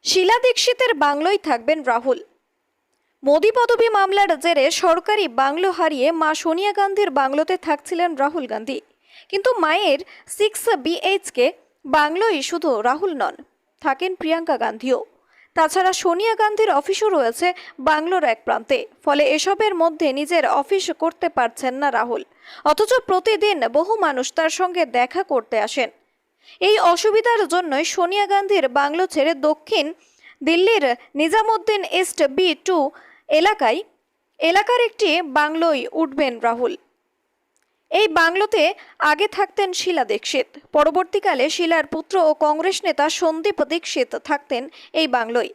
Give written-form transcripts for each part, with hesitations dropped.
শীলা দীক্ষিতের বাংলোয় থাকবেন রাহুল। মোদি পদবী মামলার জেরে সরকারি বাংলো হারিয়ে মা সোনিয়া গান্ধীর বাংলোতে থাকছিলেন রাহুল গান্ধী। কিন্তু মায়ের 6BHK বাংলোয় শুধু রাহুল নন, থাকেন প্রিয়াঙ্কা গান্ধীও। তাছাড়া সোনিয়া গান্ধীর অফিসও রয়েছে বাংলোর এক প্রান্তে। ফলে এসবের মধ্যে নিজের অফিস করতে পারছেন না রাহুল, অথচ প্রতিদিন বহু মানুষ তার সঙ্গে দেখা করতে আসেন। এই অসুবিধার জন্যই সোনিয়া গান্ধীর বাংলো ছেড়ে দক্ষিণ দিল্লির নিজামুদ্দিন ইস্ট B2 এলাকার একটি বাংলোয় উঠবেন রাহুল। এই বাংলোতে আগে থাকতেন শীলা দীক্ষিত। পরবর্তীকালে শীলার পুত্র ও কংগ্রেস নেতা সন্দীপ দীক্ষিত থাকতেন এই বাংলোয়।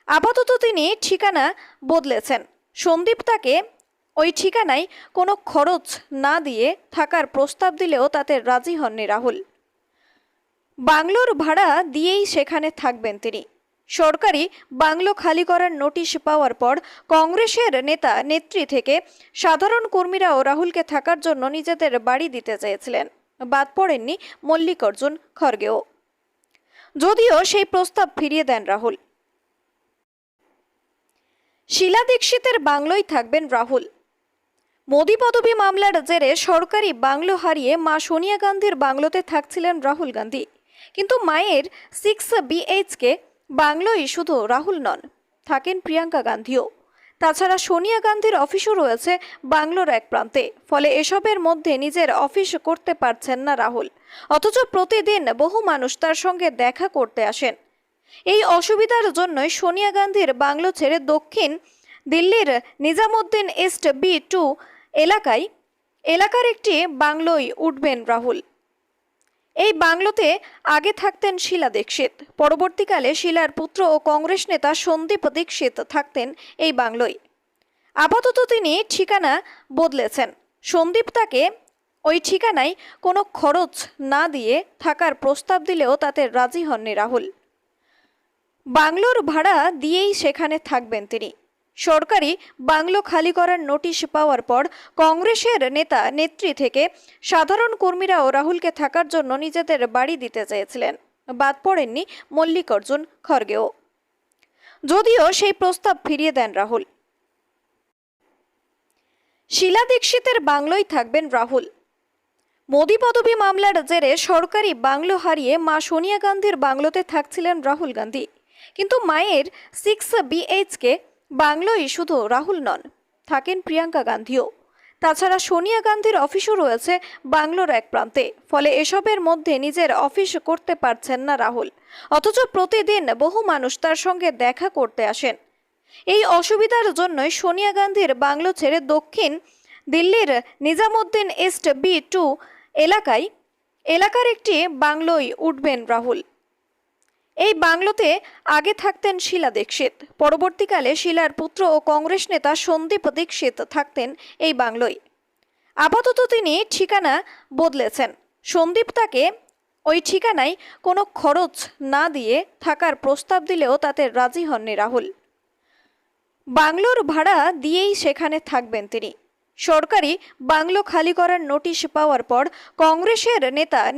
আপাতত তিনি ঠিকানা বদলেছেন। সন্দীপ তাকে ওই ঠিকানায় কোনো খরচ না দিয়ে থাকার প্রস্তাব দিলেও তাতে রাজি হননি রাহুল। বাংলোর ভাড়া দিয়েই সেখানে থাকবেন তিনি। সরকারি বাংলো খালি করার নোটিশ পাওয়ার পর কংগ্রেসের নেত্রী থেকে সাধারণ কর্মীরাও রাহুলকে থাকার জন্য নিজেদের বাড়ি দিতে চেয়েছিলেন। বাদ পড়েননি মল্লিকার্জুন খড়গেও, যদিও সেই প্রস্তাব ফিরিয়ে দেন রাহুল। শীলা দীক্ষিতের বাংলোয় থাকবেন রাহুল। মোদি পদবী মামলার জেরে সরকারি বাংলো হারিয়ে মা সোনিয়া গান্ধীর বাংলোতে থাকছিলেন রাহুল গান্ধী। কিন্তু মায়ের 6BHK বাংলোয় শুধু রাহুল নন, থাকেন প্রিয়াঙ্কা গান্ধীও। তাছাড়া সোনিয়া গান্ধীর অফিসও রয়েছে বাংলোর এক প্রান্তে। ফলে এসবের মধ্যে নিজের অফিস করতে পারছেন না রাহুল, অথচ প্রতিদিন বহু মানুষ তার সঙ্গে দেখা করতে আসেন। এই অসুবিধার জন্যই সোনিয়া গান্ধীর বাংলো ছেড়ে দক্ষিণ দিল্লির নিজামুদ্দিন ইস্ট B2 এলাকার একটি বাংলোয় উঠবেন রাহুল। এই বাংলোতে আগে থাকতেন শীলা দীক্ষিত। পরবর্তীকালে শীলার পুত্র ও কংগ্রেস নেতা সন্দীপ দীক্ষিত থাকতেন এই বাংলোয়। আপাতত তিনি ঠিকানা বদলেছেন। সন্দীপ তাকে ওই ঠিকানায় কোনো খরচ না দিয়ে থাকার প্রস্তাব দিলেও তাতে রাজি হননি রাহুল। বাংলোর ভাড়া দিয়েই সেখানে থাকবেন তিনি। সরকারি বাংলো খালি করার নোটিশ পাওয়ার পর কংগ্রেসের নেত্রী থেকে সাধারণ কর্মীরাও রাহুলকে থাকার জন্য নিজেদের বাড়ি দিতে চেয়েছিলেন। বাদ পড়েননি মল্লিকার্জুন খড়গেও, যদিও সেই প্রস্তাব ফিরিয়ে দেন রাহুল। শীলা দীক্ষিতের বাংলোয় থাকবেন রাহুল। মোদি পদবী মামলার জেরে সরকারি বাংলো হারিয়ে মা সোনিয়া গান্ধীর বাংলোতে থাকছিলেন রাহুল গান্ধী। কিন্তু মায়ের 6BHK বাংলোয় শুধু রাহুল নন, থাকেন প্রিয়াঙ্কা গান্ধীও। তাছাড়া সোনিয়া গান্ধীর অফিসও রয়েছে বাংলোর এক প্রান্তে। ফলে এসবের মধ্যে নিজের অফিস করতে পারছেন না রাহুল, অথচ প্রতিদিন বহু মানুষ তার সঙ্গে দেখা করতে আসেন। এই অসুবিধার জন্যই সোনিয়া গান্ধীর বাংলো ছেড়ে দক্ষিণ দিল্লির নিজামুদ্দিন ইস্ট B2 এলাকার একটি বাংলোয় উঠবেন রাহুল। এই বাংলোতে আগে থাকতেন শীলা দীক্ষিত। পরবর্তীকালে শীলার পুত্র ও কংগ্রেস নেতা সন্দীপ দীক্ষিত থাকতেন এই বাংলোয়। আপাতত তিনি ঠিকানা বদলেছেন। সন্দীপ তাকে ওই ঠিকানায় কোনো খরচ না দিয়ে থাকার প্রস্তাব দিলেও তাতে রাজি হননি রাহুল। বাংলোর ভাড়া দিয়েই সেখানে থাকবেন তিনি। সরকারি বাংলো খালি করার নোটিশ পাওয়ার পর কংগ্রেসের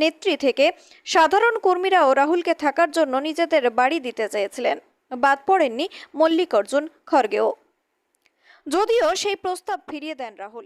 নেত্রী থেকে সাধারণ কর্মীরাও রাহুলকে থাকার জন্য নিজেদের বাড়ি দিতে চেয়েছিলেন। বাদ পড়েননি মল্লিকার্জুন খড়গেও, যদিও সেই প্রস্তাব ফিরিয়ে দেন রাহুল।